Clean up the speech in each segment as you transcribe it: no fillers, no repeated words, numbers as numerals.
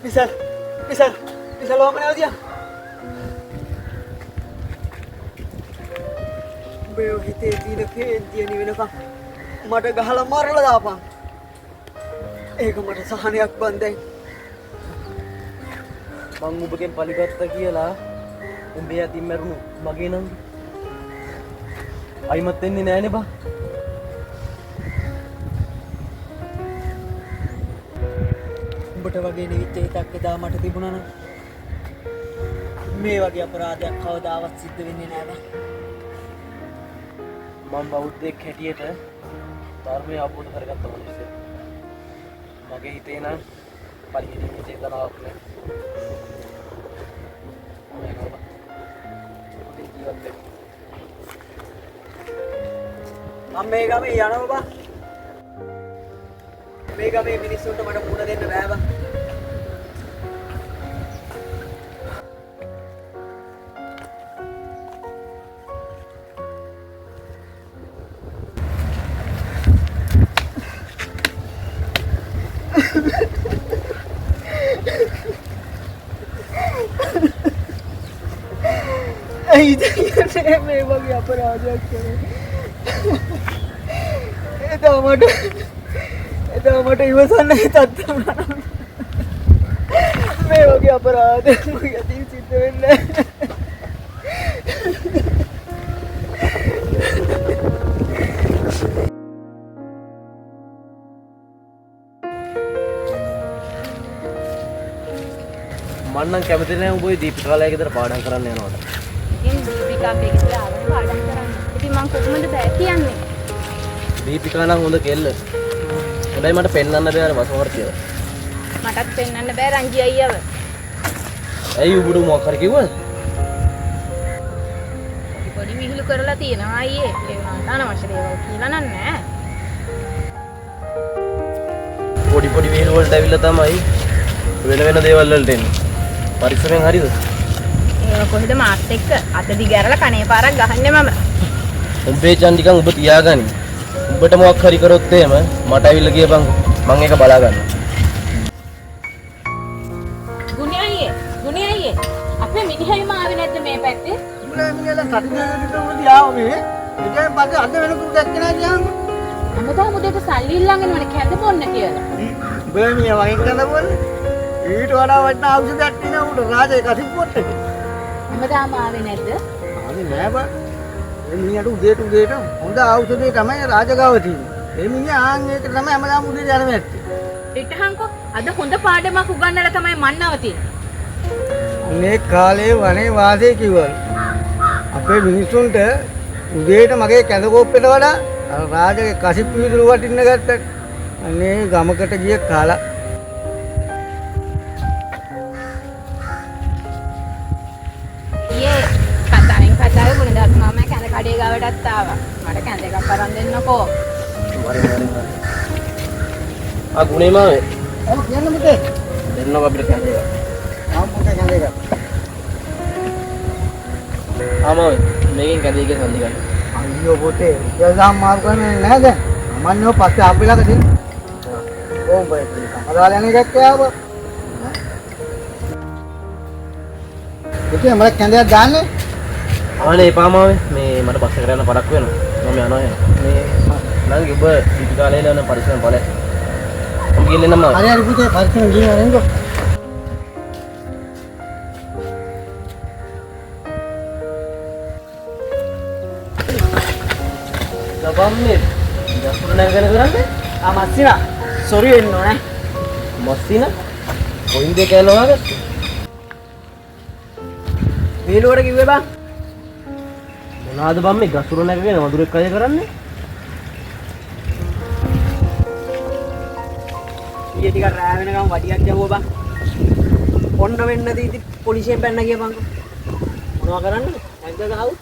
Misal lo mana dia? Beo hite tine kentiya ni wenaka mata gahala marala daapang. Eka mata sahanayak ban දැන්. මං ඔබගෙන් පලිගත්තා කියලා උඹේ අතින් මැරුණු මගේ නංගි අයිමත් වෙන්නේ නෑනේ බා. උඹට වගේ නිවිච්ච හිතක් එදා මට තිබුණා නම් මේ වගේ අපරාධයක් කවදාවත් සිද්ධ වෙන්නේ නෑ බා. මම බෞද්ධයෙක් හැටියට ධර්මය අවබෝධ කරගත්ත මිනිස්සෙක්. මගේ හිතේ නම් පරිහිණීමේ චේතනාවක් නෑ. මම මේ ගමේ යනවා බා. මේ ගමේ මිනිස්සුන්ට මට මුණ දෙන්න බෑ බා. ඇයි මේ වගේ අපරාධයක් කරේ? එදා මට ඉවසන්න හිතක් තිබුණා. මේ වගේ අපරාධයක් මගේ අතින් සිද්ධ වෙන්නේ මන්නම් කැමති නෑ උඹ ওই දීපිකාලය ගෙදර පාඩම් කරන්න යනවට. ඉතින් දීපිකා ගෙදර ආවම පාඩම් කරන්න. ඉතින් මං කොහොමද බෑ කියන්නේ? දීපිකා නම් හොඳ කෙල්ල. හැබැයි මට පෙන්වන්න බෑ අර වසවර කියලා. මටත් පෙන්වන්න බෑ රංජි අයියව. ඇයි උඹට මොකක් හරි කිව්වද? පොඩි විහිළු කරලා තියෙනවා අයියේ. ඒ වුණාට අනවශ්‍ය දේවල් කියලා නෑ. පොඩි විහිළු වලට ඇවිල්ලා තමයි වෙන දේවල් වලට එන්නේ. පරිස්සමෙන් හරිද? ඒක කොහෙද මාත් එක්ක අත දිගෑරලා කනේ පාරක් ගහන්නේ මම. උඹේ චන්දිකන් ඔබ තියාගනි. උඹට මොකක් හරි කරොත් එහෙම මට ඇවිල්ලා කියපන් මම ඒක බලා ගන්නවා. ගුණි අයියේ අපේ මිනිහයිම ආවේ නැද්ද මේ පැත්තේ? උඹලා මිනිහලා කටිනාගෙන ඉඳන් ආව මේ. එතෙන් පස්සේ අද වෙනකම් දැක්කේ නෑ ගියාම. හැමදාම උදේට සල්ලි ඉල්ලගෙන මට කැඳ බොන්න කියලා. උඹලා මිනිහ වයින් කරන බොන්නේ. ඊට වඩා වටිනා ඖෂධයක් තියෙනවා උඹට රාජේ කසිප්පොත් එක. හැමදාම ආවේ නැද්ද? ආවේ නෑ බා. මේ මිනිහට උදේට හොඳ ඖෂධය තමයි රාජගාව තියෙන්නේ. මේ මිනිහා ආන් ඒක තමයි හැමදාම උදේ යන්නේ නැත්තේ. පිටහංකෝ අද හොඳ පාඩමක් උගන්වලා තමයි මන්නව තියෙන්නේ. මේ කාලේ වනේ වාසය කිව්වලු. අපේ මිනිස්සුන්ට උදේට මගේ කැඳ කෝප්පෙට වඩා රාජගේ කසිප්පු විදුළු වටින්න ගත්තට අනේ ගමකට ගිය කාලා කතාවේ ගුණදාස මාමා කැඳ කඩේ ගාවටත් ආවා. මට කැඳ එකක් අරන් දෙන්නකෝ. හරි. ආ ගුණේ මාමේ. ඔව් කියන්න පුතේ. දෙන්නව අපිට කැඳ එක. පුතේ කැඳ එක. මාමේ මේකෙන් කැඳ එකේ සල්ලි ගන්න. අයියෝ පුතේ ඉතින් මාරු කරන්නේ නැද? අමන්නෝ පස්සේ අපි ළඟ දෙන්න. ඕම් බයි. අදාල යන එකක් ආවා. පුතේ මම කැඳයක් ගන්නනේ. අනේ පාමාවේ මේ මට බස් එකට යන්න පරක් වෙනවා. මම යනවා එහෙනම්. මේ නංගි ඔබ දීපිකාලේ යන පරිස්සම් බලය. මම ගිහින් එන්නම. හරි පුතේ පරිස්සම් ගිහින් යන්නකෝ. ගබම්නේ. දසුර නැගගෙන කරන්නේ? මස්සිනා සොරි වෙන්න ඕනේ. මස්සිනා කොයින්ද කැලවගත්තේ? වේලුවට කිව්වේ බං. මොනවාද බම් මේ ගසුර නැගගෙන වඳුරෙක් අය කරන්නේ? ඊයේ ටිකක් රෑ වෙනකම් වඩියක් ගැවුවා බං. ඔන්න වෙන්න දීති පොලිසියෙන් පැන්න ගියපන්කො. මොනවා කරන්නද? නැග්ග ගහවුත්.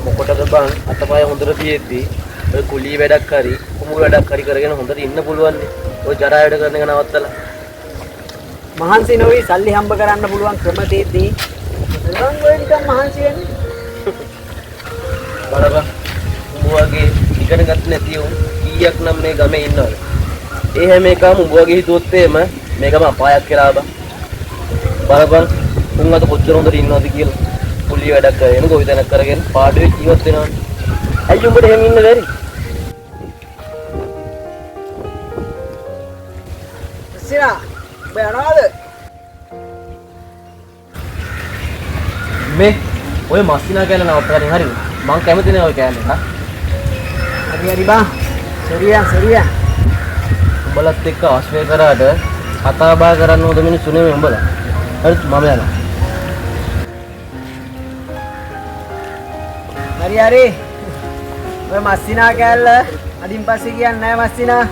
මොකටද බං අතපය හොඳට තියෙද්දි ඔය කුලී වැඩක් හරි කුමුළු වැඩක් හරි කරගෙන හොඳට ඉන්න පුළුවන් නේ. ඔය ජරා වැඩ කරන එක නවත්තලා. මහන්සි නොවි සල්ලි හම්බ කරන්න පුළුවන් ක්‍රම තියෙද්දී මං ඔය නිකන් මහන්සි වෙන්නේ. බලපන් උඹ වගේ ඉගෙන ගන්න නැති උන් කීයක් නම් මේ ගමේ ඉන්නවද? ඒ හැම එකම උඹ වගේ හිතුවොත් එහෙම මේකම අපායක් කියලා බං. බලපන් උන් අත කොච්චර හොඳට ඉන්නවද කියලා. පුලි වැඩක් කරගෙන ගොවිතැනක් කරගෙන පාඩුවේ ජීවත් වෙනවා. ඇයි උඹට එහෙම ඉන්න බැරි? සිරා ඔබ යනවාද? මේ ඔය මස්සිනා කෑල්ල නවත්තගන්න හරිද? මං කැමති නෑ ඔය කෑල්ල හා. හරි බං. සරියා. උඹලත් එක්ක ආශ්‍රය කරාට කතා බහ කරන්න ඕද මිනිස්සු නෙමෙයි උඹලා. හරිද? මම යනවා. හරි. ඔය මස්සිනා කෑල්ල අදින් පස්සේ කියන්නේ නෑ මස්සිනා.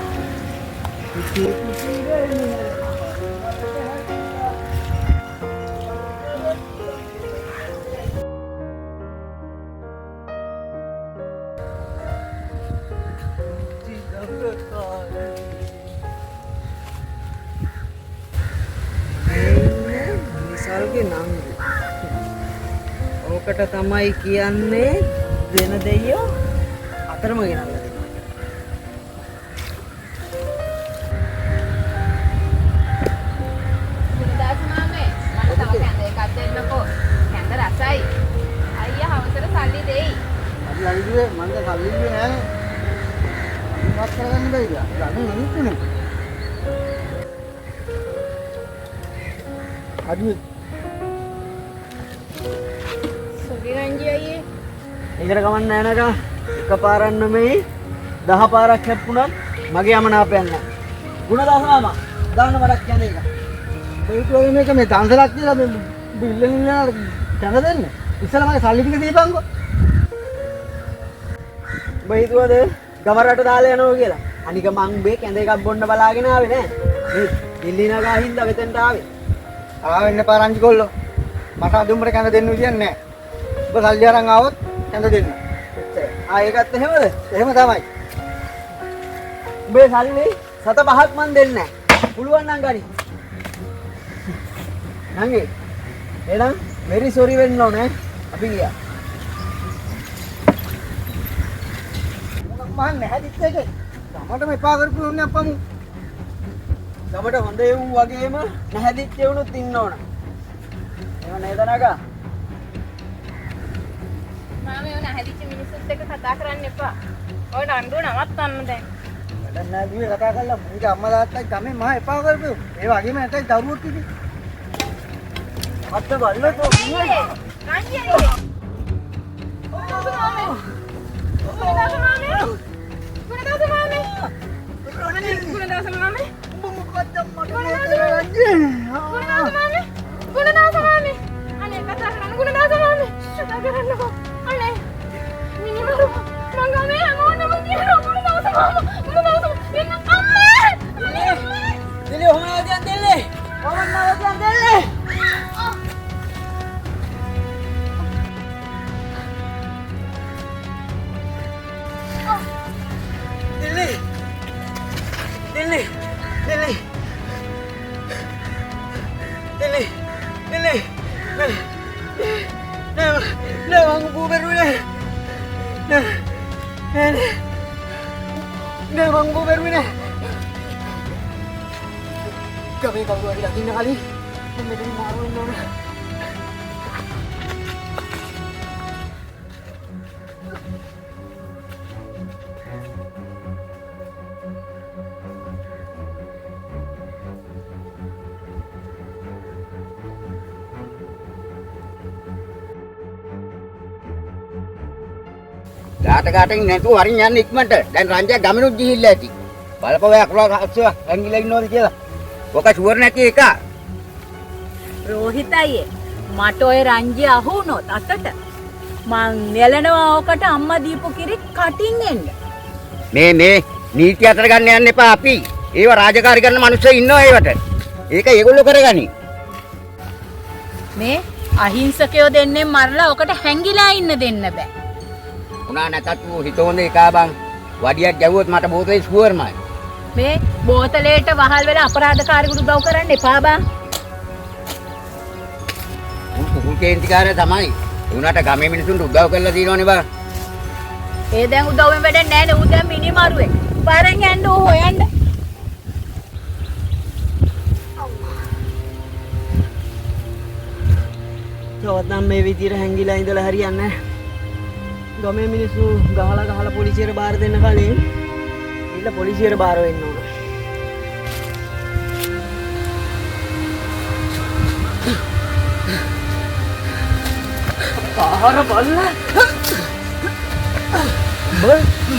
ඕකට තමයි කියන්නේ වෙන දෙයියෝ අතරම ගෙනල්ලා දෙනවා. ගුණදාස මාමේ මට තව කැඳ එකක් දෙන්නකෝ. කැඳ රසයි. අයියා හවසට සල්ලි දෙයි. අපි අයිදුවේ මන්ද සල්ලි ඉන්නේ නෑනේ. ඉවත් කරගන්න බැයිද? ගන්න නෙමෙයි. අදින් සුගිරංජි අයියේ ඒකට ගමන් නෑ නේද? එකපාරක් නෙමෙයි 10 පාරක් හැප්පුණත් මගේ යමනාපයක් නෑ. ගුණදාස මාමා දාන්න වඩක් කියන්නේ එක. මේක මේක මේ තන්සලක් කියලා මේ බිල්ලෙන් ඉන්න කන දෙන්න. ඉස්සලා මගේ සල්ලි ටික දීපන්කෝ. ඔබ හිතුවද ගමරට දාලා යනවා කියලා? අනික මං බේ කැඳ එකක් බොන්න බලාගෙන ආවේ නෑ. මේ දිල්ලි නගා හින්දා වෙතෙන්ට ආවේ. ආවෙන්න පාරංචි කොල්ලෝ. මට අද උඹට කැඳ දෙන්න විදියක් නෑ. ඔබ සල්ලි අරන් ආවොත් කැඳ දෙන්න. ඒකත් එහෙමද? එහෙම තමයි. උඹේ සල්ලි 7-5ක් මන් දෙන්නේ නැහැ. පුළුවන් නම් ගනි. නංගි. එහෙනම් very sorry වෙන්න ඕනේ. අපි ගියා. මම නැහැදිත් එකේ. ගමට මෙපා කරපු උන්නේ අප්පමු. ගමට හොඳ එවුන් වගේම නැහැදිත් එවුනුත් ඉන්න ඕන. එහෙම නේද නගා? මාමේ උන හැදිච්ච මිනිස්සුත් එක්ක කතා කරන්න එපා. ඔය නණ්ඩුව නවත්තන්න දැන්. වැඩක් නෑ දුවේ කතා කරලා මුගේ අම්මා තාත්තයි ගමේ මහා එපා කරපු. ඒ වගේම නැතයි දරුවොත් ඉතින්. අත්ත බලලෝ රංජි අයියේ. ගුණදාස මාමේ. ගුණදාස මාමේ. ගුණදාස මාමේ. උඹ මොකක්ද මට ගුණදාස මාමේ. අනේ කතා කරන්න ගුණදාස මාමේ. කතා කරන්නකෝ. අනේ මිනිමරු මං ගමේ හැමෝටම කියනවා ගුණදාස මාමා. ගුණදාස එන්න අම්මා. දෙලේ හොමනාවදියන් දෙල්ලේ. හොමනාවදියන් දෙල්ලේ. Kami baru hari lagi nak kali. Mencari maru mana? Gata-gata ini tu hari ni nikmat dan ranjak gaminut jihil lagi. Balap awak keluar asal angin lagi nol je lah. Oka suwar නැති එක. රෝහිත අයියේ මට ඔය රංජිය අහුනොත් අතට මං නෙලනවා ඔකට අම්මා දීපු කිරි කටින් එන්න. මේ නීති අතර ගන්න යන්න එපා අපි. ඒව රාජකාරී කරන මිනිස්සු ඉන්නවා ඒවට. ඒක ඒගොල්ලෝ කරගනි. මේ අහිංසකයෝ දෙන්නේ මරලා ඔකට හැංගිලා ඉන්න දෙන්න බෑ. උනා නැතත් ඌ හිත හොඳ එකා බං. වඩියක් ගැවුවොත් මට බෝතලේ ෂුවර්මයි. මේ බෝතලයට වහල් වෙලා අපරාධකාරයෙකුට උදව් කරන්න එපා බං. උන් කුකුල් කේන්තිකාරය තමයි. උනාට ගමේ මිනිසුන්ට උදව් කරලා දිනවනේ බං. ඒ දැන් උදව්වෙන් වැඩක් නැහැ නේ. ඌ දැන් මිනිමරුවේ. පාරෙන් යන්න ඌ හොයන්න. තවත් නම් මේ විදියට හැංගිලා ඉඳලා හරියන්නේ නැහැ. ගමේ මිනිස්සු ගහලා පොලිසියට බාර දෙන්න කලින් ඊළ පොලිසියට බාර වෙන්න ඕන. ආහාර බලලා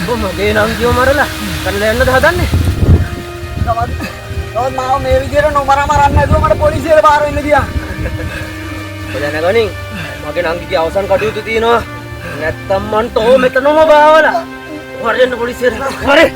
බොම මගේ නම් කියව මරලා කරලා යන්නද හදන්නේ? තවත් මාව මේ විදියට නොමරන්න නැතුව මට පොලිසියට බාර වෙන්න ගියා. ඔය දැනගනින් මගේ නංගිගේ අවසන් කටයුතු තියෙනවා. නැත්තම් මන් තෝ මෙතනම බාවලා. හරියට පොලිසියට. හරි.